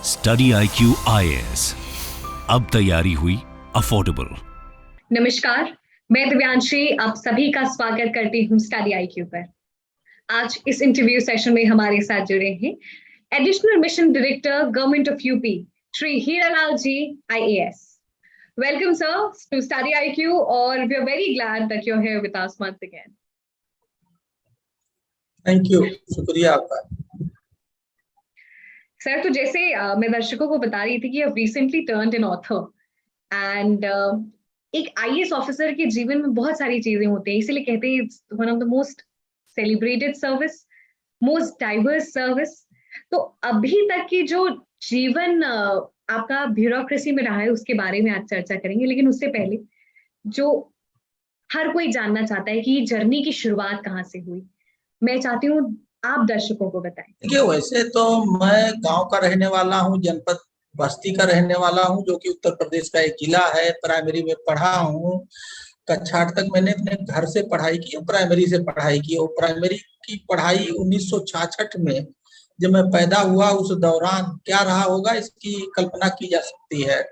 Study IQ IAS, अब तैयारी हुई अफोर्डेबल। नमस्कार, मैं दिव्यांशी आप सभी का स्वागत करती हूँ स्टडी IQ पर। आज इस इंटरव्यू सेशन में हमारे साथ जुड़े हैं additional mission director government of UP Shri Hiralal ji IAS। Welcome sir to study IQ और we are very glad that you are here with us once again. Thank you, शुक्रिया आपका। सर, तो जैसे मैं दर्शकों को बता रही थी कि आप recently turned an author and एक IAS ऑफिसर के जीवन में बहुत सारी चीजें होती हैं, इसीलिए कहते हैं it's one of the most celebrated service, most diverse service. तो अभी तक की जो जीवन आपका ब्यूरोक्रेसी में रहा है उसके बारे में आज चर्चा करेंगे, लेकिन उससे पहले जो हर कोई जानना चाहता है कि ये जर्नी की शुरुआत कहाँ से हुई, मैं चाहती हूँ आप दर्शकों को बताएं। देखिए, वैसे तो मैं गांव का रहने वाला हूँ, जनपद बस्ती का रहने वाला हूँ, जो कि उत्तर प्रदेश का एक जिला है। प्राइमरी में पढ़ा हूँ, कक्षा 8 तक मैंने अपने घर से पढ़ाई की और प्राइमरी से पढ़ाई की। और प्राइमरी की पढ़ाई 1966 में जब मैं पैदा हुआ, उस दौरान क्या रहा होगा इसकी कल्पना की जा सकती है।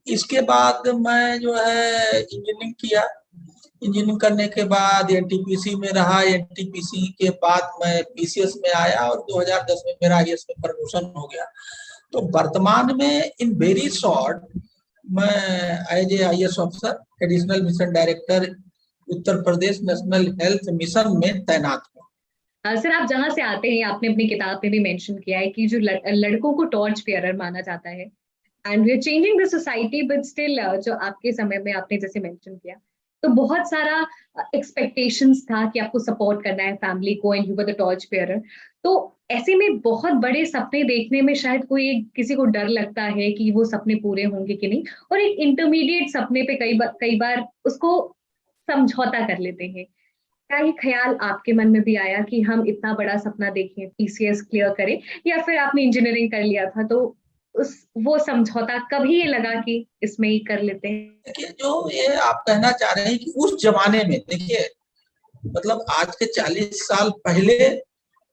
इसके बाद मैं जो है इंजीनियरिंग किया। इंजीनियरिंग करने के बाद NTPC में रहा। NTPC के बाद मैं PCS में आया और 2010 में मेरा IAS में प्रमोशन हो गया। तो वर्तमान में इन वेरी शॉर्ट मैं as a IAS officer additional mission director Uttar Pradesh national health mission में तैनात हूँ। सर, आप जहां से आते हैं, आपने अपनी किताब में भी मेंशन किया है कि जो लड़कों को टॉर्च बेयरर माना जाता है and we are changing the society, but still जो आपके समय में आपने जैसे मेंशन किया तो बहुत सारा एक्सपेक्टेशंस था कि आपको सपोर्ट करना है फैमिली को and you were the torch bearer. तो ऐसे में बहुत बड़े सपने देखने में शायद किसी को डर लगता है कि वो सपने पूरे होंगे कि नहीं, और एक इंटरमीडिएट सपने पे कई बार उसको समझौता कर लेते हैं। क्या ये ख्याल आपके मन में भी आया कि हम इतना बड़ा सपना देखें, PCS क्लियर करें, या फिर आपने इंजीनियरिंग कर लिया था तो वो समझौता कभी ये लगा कि इसमें ही कर लेते हैं? देखिए, जो ये आप कहना चाह रहे हैं कि उस जमाने में, देखिए मतलब आज के 40 साल पहले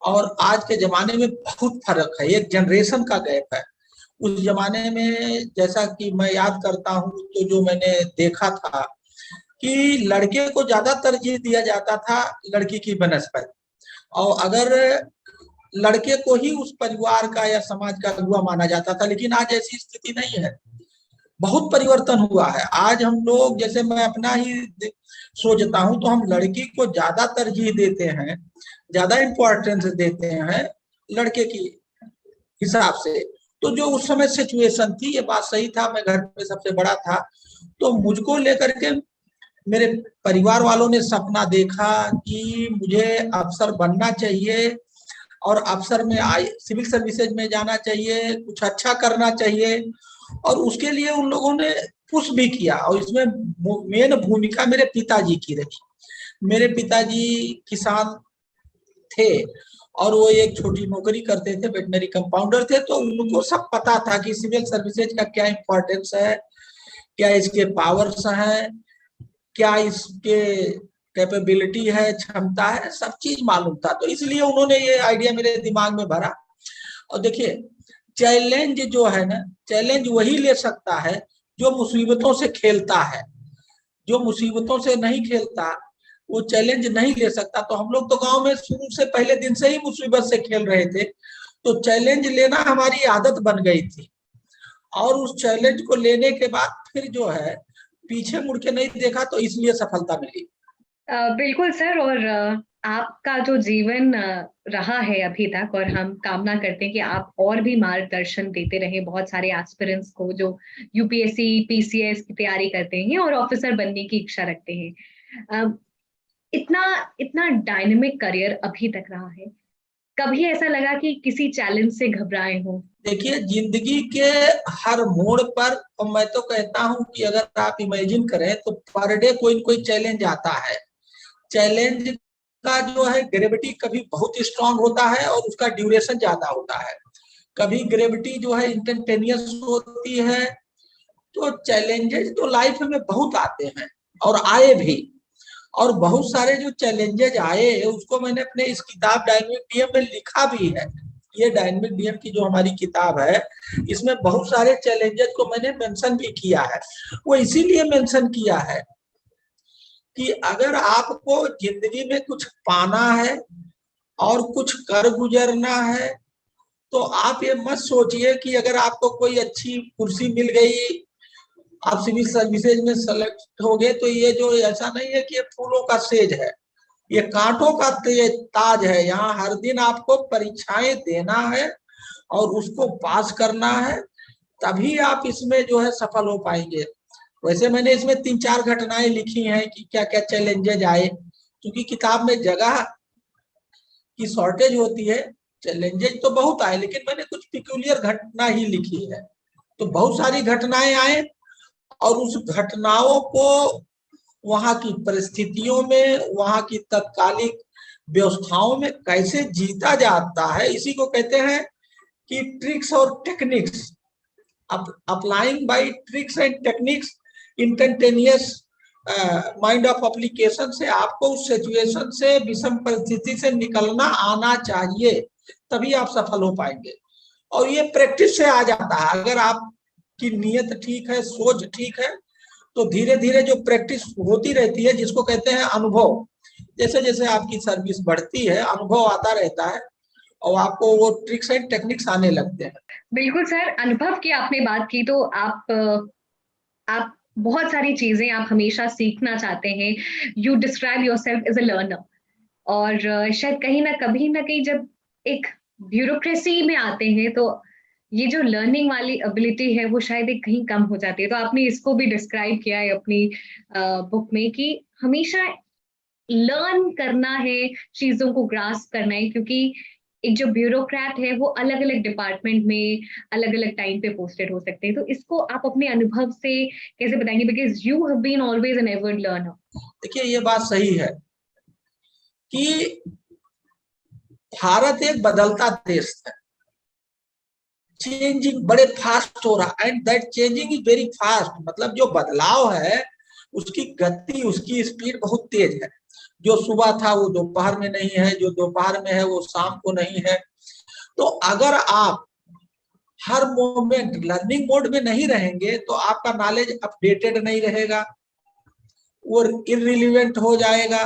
और आज के जमाने में बहुत फर्क है, एक जनरेशन का गैप है। उस जमाने में जैसा कि मैं याद करता हूँ तो जो मैंने देखा था कि लड़के को ज्यादा तरजीह दिया जाता था लड़की की बनस्पत, और अगर लड़के को ही उस परिवार का या समाज का अगुआ माना जाता था। लेकिन आज ऐसी स्थिति नहीं है, बहुत परिवर्तन हुआ है। आज हम लोग, जैसे मैं अपना ही सोचता हूँ, तो हम लड़की को ज्यादा तरजीह देते हैं, ज्यादा इंपॉर्टेंस देते हैं लड़के की हिसाब से। तो जो उस समय सिचुएशन थी, ये बात सही था, मैं घर में सबसे बड़ा था, तो मुझको लेकर के मेरे परिवार वालों ने सपना देखा कि मुझे अफसर बनना चाहिए और अफसर में सिविल सर्विसेज में जाना चाहिए, कुछ अच्छा करना चाहिए। और उसके लिए उन लोगों ने पुश भी किया, और इसमें मेन भूमिका मेरे पिताजी की रही। मेरे पिताजी किसान थे और वो एक छोटी नौकरी करते थे, वेटनरी कंपाउंडर थे। तो उनको सब पता था कि सिविल सर्विसेज का क्या इंपॉर्टेंस है, क्या इसके पावर्स हैं, क्या इसके कैपेबिलिटी है, क्षमता है, सब चीज मालूम था। तो इसलिए उन्होंने ये आइडिया मेरे दिमाग में भरा। और देखिए, चैलेंज जो है ना, चैलेंज वही ले सकता है जो मुसीबतों से खेलता है। जो मुसीबतों से नहीं खेलता वो चैलेंज नहीं ले सकता। तो हम लोग तो गांव में शुरू से पहले दिन से ही मुसीबत से खेल रहे थे, तो चैलेंज लेना हमारी आदत बन गई थी। और उस चैलेंज को लेने के बाद फिर जो है पीछे मुड़ के नहीं देखा, तो इसलिए सफलता मिली। बिल्कुल सर, और आपका जो जीवन रहा है अभी तक, और हम कामना करते हैं कि आप और भी मार्गदर्शन देते रहे बहुत सारे एस्पिरेंट्स को जो UPSC PCS की तैयारी करते हैं और ऑफिसर बनने की इच्छा रखते हैं। इतना इतना डायनेमिक करियर अभी तक रहा है, कभी ऐसा लगा कि किसी चैलेंज से घबराए हो? देखिए, जिंदगी के हर मोड़ पर, और मैं तो कहता हूं कि अगर आप इमेजिन करें तो पर डे कोई न कोई चैलेंज आता है। चैलेंज का जो है ग्रेविटी कभी बहुत स्ट्रांग होता है और उसका ड्यूरेशन ज्यादा होता है, कभी ग्रेविटी जो है इंस्टेंटेनियस होती है। तो चैलेंजेस तो लाइफ में बहुत आते हैं और आए भी, और बहुत सारे जो चैलेंजेज आए उसको मैंने अपने इस किताब डायनेमिक DM में लिखा भी है। ये डायनेमिक डीएम की जो हमारी किताब है, इसमें बहुत सारे चैलेंजेस को मैंने मेंशन भी किया है। वो इसीलिए मेंशन किया है कि अगर आपको जिंदगी में कुछ पाना है और कुछ कर गुजरना है, तो आप ये मत सोचिए कि अगर आपको कोई अच्छी कुर्सी मिल गई, आप सिविल सर्विसेज में सेलेक्ट हो गए, तो ये जो ऐसा नहीं है कि ये फूलों का सेज है, ये कांटों का ताज है। यहाँ हर दिन आपको परीक्षाएं देना है और उसको पास करना है, तभी आप इसमें जो है सफल हो पाएंगे। वैसे मैंने इसमें 3-4 घटनाएं लिखी हैं कि क्या क्या चैलेंजेज आए, क्योंकि किताब में जगह की शॉर्टेज होती है। चैलेंजेज तो बहुत आए, लेकिन मैंने कुछ पिक्यूलियर घटना ही लिखी है। तो बहुत सारी घटनाएं आए और उस घटनाओं को वहां की परिस्थितियों में, वहां की तत्कालिक व्यवस्थाओं में कैसे जीता जाता है, इसी को कहते हैं कि ट्रिक्स और techniques, applying by tricks and techniques instantaneous mind of application से आपको उस सिचुएशन से, विषम परिस्थिति से निकलना आना चाहिए, तभी आप सफल हो पाएंगे। और ये प्रैक्टिस से आ जाता है। अगर आपकी नीयत ठीक है, सोच ठीक है, तो धीरे धीरे जो प्रैक्टिस होती रहती है, जिसको कहते हैं अनुभव, जैसे जैसे आपकी सर्विस बढ़ती है, अनुभव आता रहता है और आपको वो ट्रिक्स एंड टेक्निक्स आने लगते हैं। बिल्कुल सर, अनुभव की आपने बात की, तो आप बहुत सारी चीजें आप हमेशा सीखना चाहते हैं। You describe yourself as a learner, और शायद कहीं ना कहीं जब एक ब्यूरोक्रेसी में आते हैं, तो ये जो लर्निंग वाली एबिलिटी है वो शायद एक कहीं कम हो जाती है। तो आपने इसको भी डिस्क्राइब किया है अपनी बुक में कि हमेशा लर्न करना है, चीजों को ग्रास्प करना है, क्योंकि एक जो ब्यूरोक्रेट है वो अलग अलग डिपार्टमेंट में अलग अलग टाइम पे पोस्टेड हो सकते हैं। तो इसको आप अपने अनुभव से कैसे बताएंगे, because you have been always an avid learner. देखिए, ये बात सही है कि भारत एक बदलता देश है, चेंजिंग बड़े फास्ट हो रहा, and that changing is very fast. मतलब जो बदलाव है उसकी गति, उसकी स्पीड बहुत तेज है। जो सुबह था वो दोपहर में नहीं है, जो दोपहर में है वो शाम को नहीं है। तो अगर आप हर मोमेंट लर्निंग मोड में नहीं रहेंगे, तो आपका नॉलेज अपडेटेड नहीं रहेगा, वो इररिलेवेंट हो जाएगा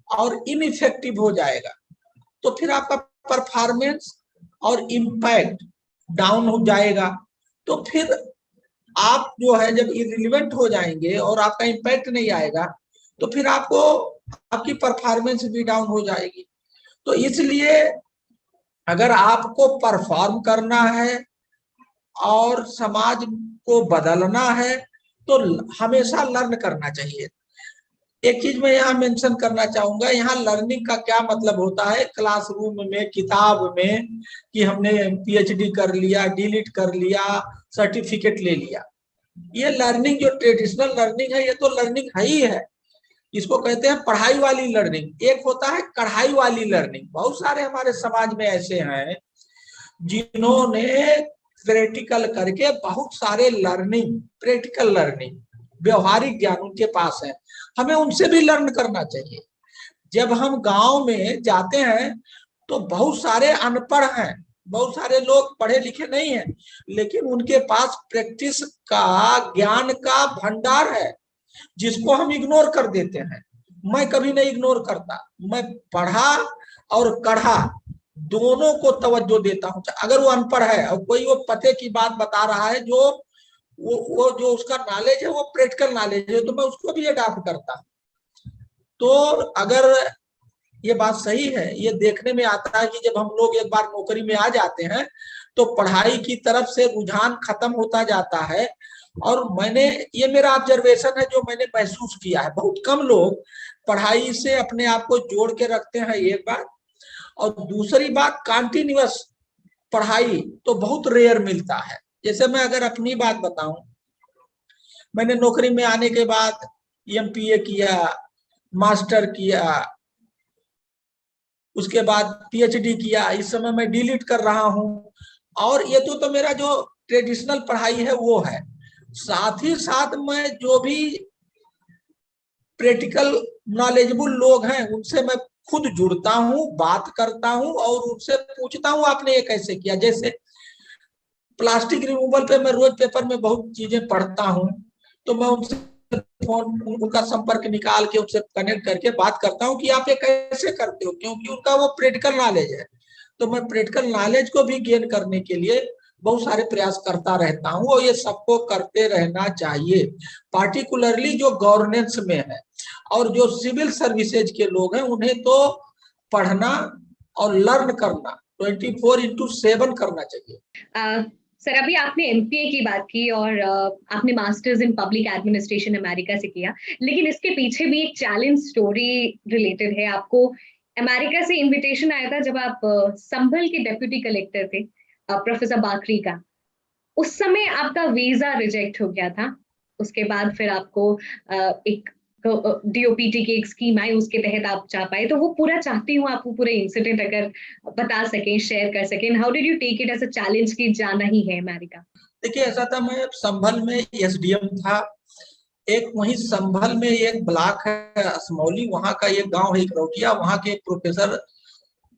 और इनइफेक्टिव हो जाएगा। तो फिर आपका परफॉर्मेंस और इम्पैक्ट डाउन हो जाएगा। तो फिर आप जो है जब इररिलेवेंट हो जाएंगे और आपका इम्पैक्ट नहीं आएगा, तो फिर आपकी परफॉर्मेंस भी डाउन हो जाएगी। तो इसलिए अगर आपको परफॉर्म करना है और समाज को बदलना है, तो हमेशा लर्न करना चाहिए। एक चीज मैं यहाँ मेंशन करना चाहूंगा, यहाँ लर्निंग का क्या मतलब होता है क्लासरूम में, किताब में, कि हमने पीएचडी कर लिया, डीलिट कर लिया, सर्टिफिकेट ले लिया। ये लर्निंग जो ट्रेडिशनल लर्निंग है, ये तो लर्निंग है ही है। इसको कहते हैं पढ़ाई वाली लर्निंग। एक होता है कढ़ाई वाली लर्निंग। बहुत सारे हमारे समाज में ऐसे हैं जिन्होंने प्रैक्टिकल करके बहुत सारे लर्निंग, प्रैक्टिकल लर्निंग, व्यवहारिक ज्ञान उनके पास है। हमें उनसे भी लर्न करना चाहिए। जब हम गांव में जाते हैं तो बहुत सारे अनपढ़ हैं, बहुत सारे लोग पढ़े लिखे नहीं हैं, लेकिन उनके पास प्रैक्टिस का, ज्ञान का भंडार है, जिसको हम इग्नोर कर देते हैं। मैं कभी नहीं इग्नोर करता, मैं पढ़ा और कढ़ा दोनों को तवज्जो देता हूं। अगर वो अनपढ़ है और कोई वो पते की बात बता रहा है, जो वो जो उसका नॉलेज है वो प्रैक्टिकल नॉलेज है, तो मैं उसको भी अडॉप्ट करता हूं। तो अगर ये बात सही है, ये देखने में आता है कि जब हम लोग एक बार नौकरी में आ जाते हैं तो पढ़ाई की तरफ से रुझान खत्म होता जाता है। और ये मेरा ऑब्जर्वेशन है, जो मैंने महसूस किया है। बहुत कम लोग पढ़ाई से अपने आप को जोड़ के रखते हैं, एक बात। और दूसरी बात, कॉन्टिन्यूअस पढ़ाई तो बहुत रेयर मिलता है। जैसे मैं अगर अपनी बात बताऊं, मैंने नौकरी में आने के बाद एमपीए किया, मास्टर किया, उसके बाद पीएचडी किया, इस समय मैं डीलिट कर रहा हूं। और ये तो मेरा जो ट्रेडिशनल पढ़ाई है वो है। साथ ही साथ मैं जो भी प्रैक्टिकल नॉलेजेबल लोग हैं उनसे मैं खुद जुड़ता हूँ, बात करता हूँ और उनसे पूछता हूँ आपने ये कैसे किया। जैसे प्लास्टिक रिमूवल पे मैं रोज पेपर में बहुत चीजें पढ़ता हूँ, तो मैं उनसे फोन उनका संपर्क निकाल के उनसे कनेक्ट करके बात करता हूँ कि आप ये कैसे करते हो, क्योंकि उनका वो प्रैक्टिकल नॉलेज है। तो मैं प्रैक्टिकल नॉलेज को भी गेन करने के लिए बहुत सारे प्रयास करता रहता हूँ और ये सबको करते रहना चाहिए, पार्टिकुलरली जो गवर्नेंस में है और जो सिविल सर्विसेज के लोग हैं उन्हें तो पढ़ना और लर्न करना 24/7 करना चाहिए। सर अभी आपने एमपीए की बात की और आपने masters in public administration America से किया, लेकिन इसके पीछे भी एक चैलेंज स्टोरी रिलेटेड है। आपको अमेरिका से इनविटेशन आया था जब आप संभल के डेप्यूटी कलेक्टर थे, प्रोफेसर बाकरी का। उस समय आपका वीजा रिजेक्ट हो गया था। उसके बाद फिर आपको एक डीओपीटी की एक स्कीम आई, उसके तहत आप जा पाए। तो वो पूरा चाहती हूँ आपको पूरे इंसिडेंट अगर बता सकें, शेयर कर सकें। How did you take it as a challenge कि जाना ही है अमेरिका? देखिए ऐसा था, मैं संभल में एसडीएम था। एक वहीं संभल में एक ब्लॉक है असमौली, वहां का एक गांव है इकरौटिया, वहां के प्रोफेसर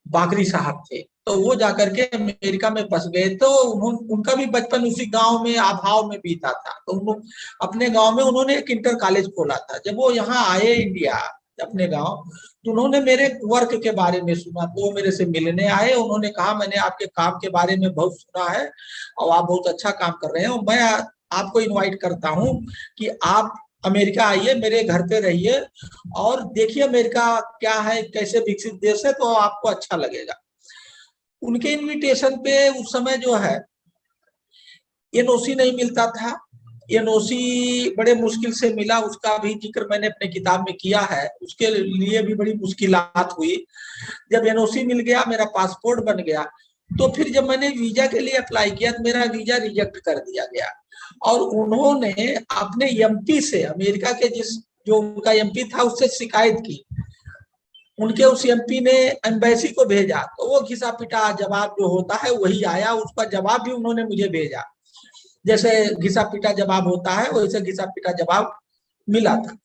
बाकरी साहब थे। तो वो जाकर के अमेरिका में बस गए। तो उनका भी बचपन उसी गांव में अभाव में बीता था। तो अपने गांव में उन्होंने एक इंटर कॉलेज खोला था। जब वो यहाँ आए इंडिया अपने गांव, तो उन्होंने मेरे वर्क के बारे में सुना, तो वो मेरे से मिलने आए। उन्होंने कहा मैंने आपके काम के बारे में बहुत सुना है और आप बहुत अच्छा काम कर रहे हैं, मैं आपको इनवाइट करता हूँ कि आप अमेरिका आइए, मेरे घर पे रहिए और देखिए अमेरिका क्या है, कैसे विकसित देश है, तो आपको अच्छा लगेगा। उनके इनविटेशन पे उस समय जो है एनओसी नहीं मिलता था। एनओसी बड़े मुश्किल से मिला, उसका भी जिक्र मैंने अपने किताब में किया है। उसके लिए भी बड़ी मुश्किलात हुई। जब एनओसी मिल गया, मेरा पासपोर्ट बन गया, तो फिर जब मैंने वीजा के लिए अप्लाई किया तो मेरा वीजा रिजेक्ट कर दिया गया। और उन्होंने अपने एमपी से, अमेरिका के जो उनका एमपी था उससे शिकायत की। उनके उस एमपी ने एम्बेसी को भेजा, तो वो घिसा पिटा जवाब जो होता है वही आया। उसका जवाब भी उन्होंने मुझे भेजा, जैसे घिसा पिटा जवाब होता है वैसे घिसा पिटा जवाब मिला था।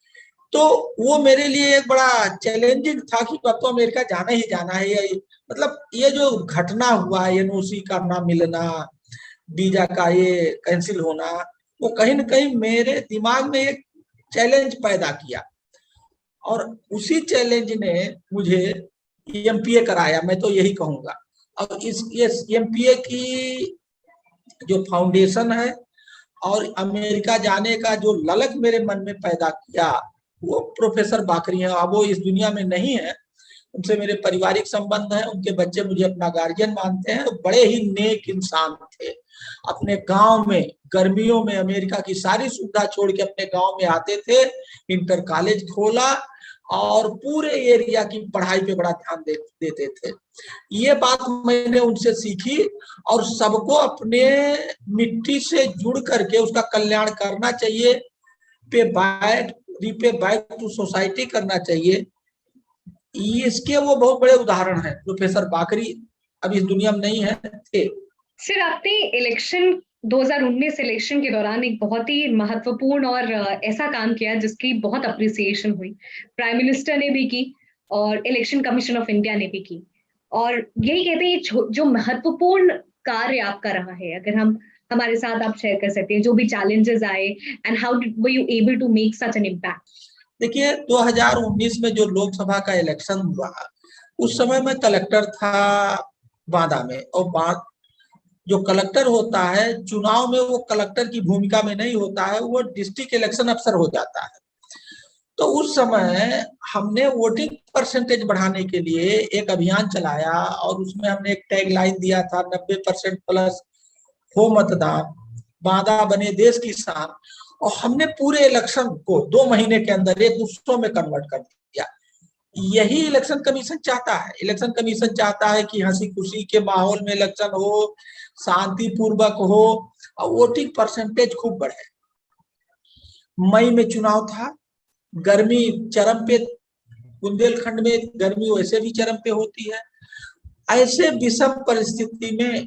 तो वो मेरे लिए एक बड़ा चैलेंजिंग था कि अब तो अमेरिका जाना ही जाना है। मतलब ये जो घटना हुआ, एनओसी का ना मिलना, वीजा का ये कैंसिल होना, वो कहीं ना कहीं मेरे दिमाग में एक चैलेंज पैदा किया और उसी चैलेंज ने मुझे एमपीए कराया, मैं तो यही कहूंगा। और इस एमपीए की जो फाउंडेशन है और अमेरिका जाने का जो ललक मेरे मन में पैदा किया, वो प्रोफेसर बाकरी हैं। अब वो इस दुनिया में नहीं है, उनसे मेरे पारिवारिक संबंध हैं, उनके बच्चे मुझे अपना गार्जियन मानते हैं। बड़े ही नेक इंसान थे। अपने गांव में गर्मियों में अमेरिका की सारी सुविधा छोड़ के अपने गांव में आते थे, इंटर कॉलेज खोला और पूरे एरिया की पढ़ाई पे बड़ा ध्यान देते थे। ये बात मैंने उनसे सीखी और सबको अपने मिट्टी से जुड़ करके उसका कल्याण करना चाहिए, पे बैक टू सोसाइटी करना चाहिए। इसके वो बहुत बड़े उदाहरण हैं। प्रोफेसर बाकरी अब इस दुनिया में नहीं है, थे। सर आपने इलेक्शन 2019 इलेक्शन के दौरान एक बहुत ही महत्वपूर्ण और ऐसा काम किया जिसकी बहुत अप्रिसिएशन हुई। प्राइम मिनिस्टर ने भी की और इलेक्शन कमीशन ऑफ इंडिया ने भी की। और यही कहते हैं जो महत्वपूर्ण कार्य आपका रहा है, अगर हम हमारे साथ आप शेयर कर सकते हैं जो भी चैलेंजेस आए and how were you able to make such an impact? देखिए 2019 में जो लोकसभा का इलेक्शन हुआ, उस समय मैं कलेक्टर था बांदा में। और जो कलेक्टर होता है चुनाव में, वो कलेक्टर की भूमिका में नहीं होता है, वो डिस्ट्रिक्ट इलेक्शन अफसर हो जाता है। तो उस समय हमने वोटिंग परसेंटेज बढ़ाने के लिए एक अभियान चलाया और उसमें हमने एक टैग लाइन दिया था 90% प्लस हो मतदान, बांदा बने देश की शान। और हमने पूरे इलेक्शन को 2 महीने के अंदर एक उत्सव में कन्वर्ट कर दिया। यही इलेक्शन कमीशन चाहता है। इलेक्शन कमीशन चाहता है कि हंसी खुशी के माहौल में इलेक्शन हो, शांति पूर्वक हो और वोटिंग परसेंटेज खूब बढ़े। मई में चुनाव था, गर्मी चरम पे, बुंदेलखंड में गर्मी वैसे भी चरम पे होती है। ऐसे विषम परिस्थिति में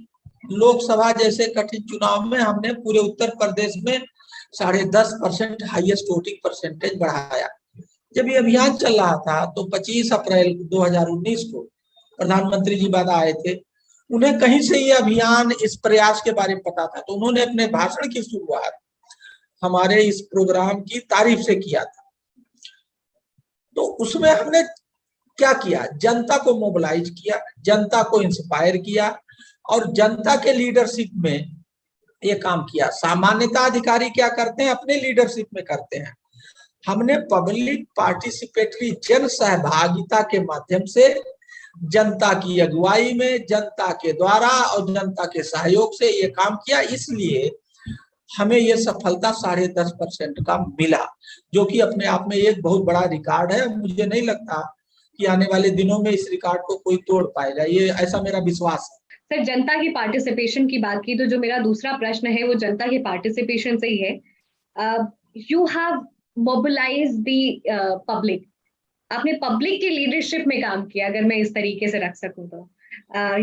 लोकसभा जैसे कठिन चुनाव में हमने पूरे उत्तर प्रदेश में 10.5% हाईएस्ट वोटिंग परसेंटेज बढ़ाया। जब ये अभियान चल रहा था तो 25 अप्रैल 2019 को प्रधानमंत्री जी बाद आए थे। उन्हें कहीं से ये अभियान, इस प्रयास के बारे में पता था, तो उन्होंने अपने भाषण की शुरुआत हमारे इस प्रोग्राम की तारीफ से किया था। तो उसमें हमने क्या किया, जनता को मोबिलाइज किया, जनता को इंस्पायर किया और जनता के लीडरशिप में ये काम किया। सामान्यतः अधिकारी क्या करते हैं, अपने लीडरशिप में करते हैं। हमने पब्लिक पार्टिसिपेटरी, जन सहभागिता के माध्यम से, जनता की अगुवाई में, जनता के द्वारा और जनता के सहयोग से ये काम किया। इसलिए हमें ये सफलता 10.5% का मिला, जो कि अपने आप में एक बहुत बड़ा रिकॉर्ड है। मुझे नहीं लगता कि आने वाले दिनों में इस रिकॉर्ड को कोई तोड़ पाएगा, ये ऐसा मेरा विश्वास है। सर, जनता की पार्टिसिपेशन की बात की तो जो मेरा दूसरा प्रश्न है वो जनता की पार्टिसिपेशन से ही है। You have mobilize the public, आपने पब्लिक के लीडरशिप में काम किया, अगर मैं इस तरीके से रख सकूं तो।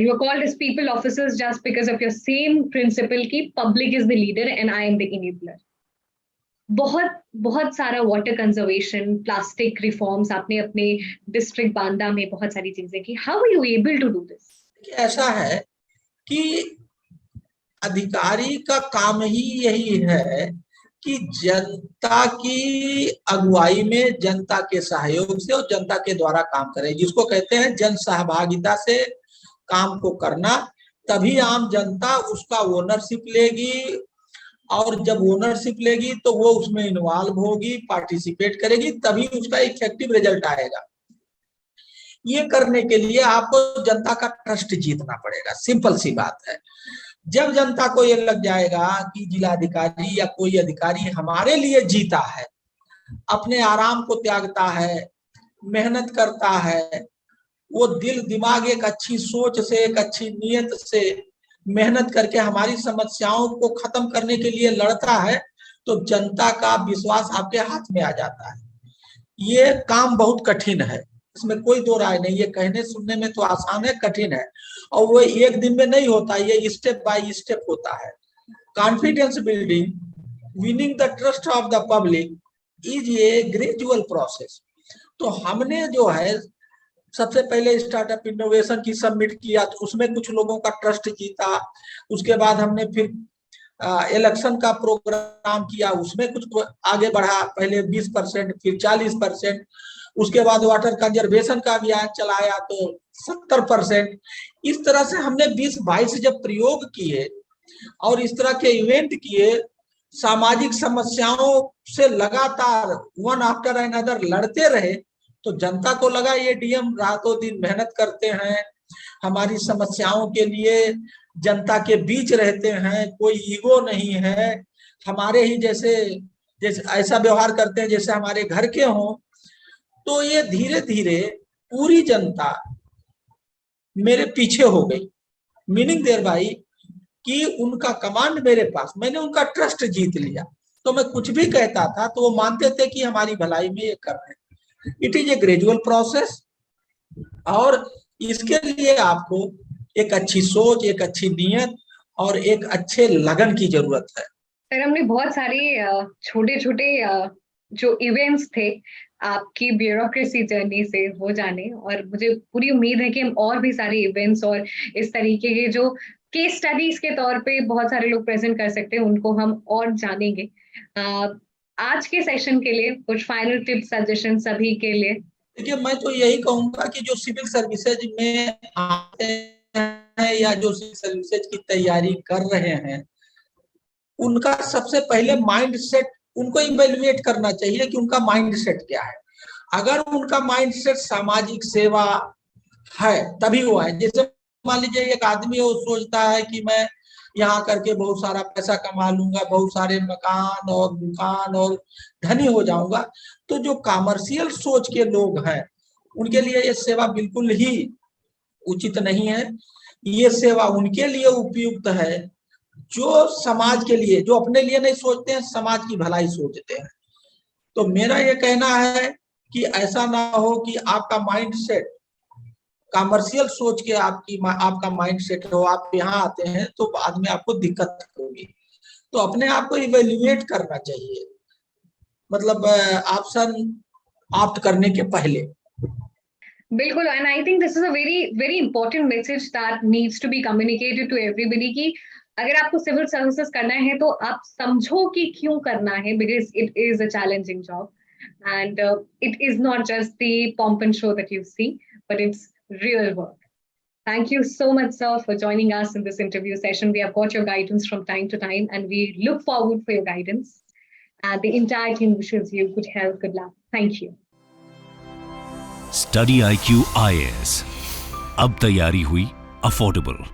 You are called as people officers just because of your same principle की public is the leader and I am the enabler. बहुत बहुत सारा वाटर कंजर्वेशन, प्लास्टिक रिफॉर्म्स आपने अपने डिस्ट्रिक्ट बांदा में बहुत सारी चीजें की। How are you able to do this? ऐसा है कि अधिकारी का काम ही यही है कि जनता की अगुवाई में, जनता के सहयोग से और जनता के द्वारा काम करे, जिसको कहते हैं जन सहभागिता से काम को करना। तभी आम जनता उसका ओनरशिप लेगी, और जब ओनरशिप लेगी तो वो उसमें इन्वॉल्व होगी, पार्टिसिपेट करेगी, तभी उसका इफेक्टिव रिजल्ट आएगा। ये करने के लिए आपको जनता का ट्रस्ट जीतना पड़ेगा, सिंपल सी बात है। जब जनता को ये लग जाएगा कि जिलाधिकारी या कोई अधिकारी हमारे लिए जीता है, अपने आराम को त्यागता है, मेहनत करता है, वो दिल दिमाग एक अच्छी सोच से, एक अच्छी नीयत से मेहनत करके हमारी समस्याओं को खत्म करने के लिए लड़ता है, तो जनता का विश्वास आपके हाथ में आ जाता है। ये काम बहुत कठिन है, इसमें कोई दो राय नहीं। ये कहने सुनने में तो आसान है, कठिन है, और वो एक दिन में नहीं होता, ये स्टेप बाय स्टेप होता है। Confidence building, winning the trust of the public is a gradual process. तो हमने जो है सबसे पहले स्टार्टअप इनोवेशन की सबमिट किया, तो उसमें कुछ लोगों का ट्रस्ट जीता। उसके बाद हमने फिर इलेक्शन का प्रोग्राम किया, उसमें कुछ आगे बढ़ा, पहले 20%, फिर 40%। उसके बाद वाटर कंजर्वेशन का अभियान चलाया तो 70%। इस तरह से हमने 20-22 जब प्रयोग किए और इस तरह के इवेंट किए, सामाजिक समस्याओं से लगातार वन आफ्टर अनदर लड़ते रहे, तो जनता को लगा ये डीएम रातों दिन मेहनत करते हैं, हमारी समस्याओं के लिए जनता के बीच रहते हैं, कोई ईगो नहीं है, हमारे ही जैसे ऐसा व्यवहार करते हैं जैसे हमारे घर के हों। तो ये धीरे धीरे पूरी जनता मेरे पीछे हो गई, मीनिंग देयर बाई कि उनका कमांड मेरे पास, मैंने उनका ट्रस्ट जीत लिया। तो मैं कुछ भी कहता था तो वो मानते थे कि हमारी भलाई में ये कर रहे हैं। It is a gradual process, और इसके लिए आपको एक अच्छी सोच, एक अच्छी नीयत और एक अच्छे लगन की जरूरत है। सर, हमने बहुत सारे छोटे छोटे जो इवेंट्स थे आपकी ब्यूरोक्रेसी जर्नी से हो जाने, और मुझे पूरी उम्मीद है कि हम और भी सारे इवेंट्स और इस तरीके के जो केस स्टडीज के तौर पे बहुत सारे लोग प्रेजेंट कर सकते हैं, उनको हम और जानेंगे। आज के सेशन के लिए कुछ फाइनल टिप्स, सजेशन सभी के लिए? देखिए, मैं तो यही कहूंगा कि जो सिविल सर्विसेज में आते हैं या जो सिविल सर्विसेज की तैयारी कर रहे हैं, उनका सबसे पहले माइंड सेट उनको इवेल्युएट करना चाहिए कि उनका माइंड सेट क्या है। अगर उनका माइंड सेट सामाजिक सेवा है तभी वो है। जैसे मान लीजिए एक आदमी है, वो सोचता है कि मैं यहाँ करके बहुत सारा पैसा कमा लूंगा, बहुत सारे मकान और दुकान और धनी हो जाऊंगा, तो जो कमर्शियल सोच के लोग हैं उनके लिए ये सेवा बिल्कुल ही उचित नहीं है। ये सेवा उनके लिए उपयुक्त है जो समाज के लिए, जो अपने लिए नहीं सोचते हैं, समाज की भलाई सोचते हैं। तो मेरा ये कहना है कि ऐसा ना हो कि आपका माइंड सेट कमर्शियल सोच के आपका माइंड सेट हो, आप यहाँ आते हैं तो बाद में आपको दिक्कत होगी। तो अपने आप को इवेल्युएट करना चाहिए। मतलब ऑप्शन ऑप्ट करने के पहले। बिल्कुल, and I think this is a very very important message that needs to be communicated to everybody कि अगर आपको सिविल सर्विसेज करना है तो आप समझो कि क्यों करना है, because it is a challenging job and it is not just the pomp and show that you see, but it's real work. Thank you so much, sir, for joining us in this interview session. We have got your guidance from time to time, and we look forward for your guidance. And the entire team wishes you good health, good luck. Thank you. Study IQ IAS. अब तैयारी हुई affordable.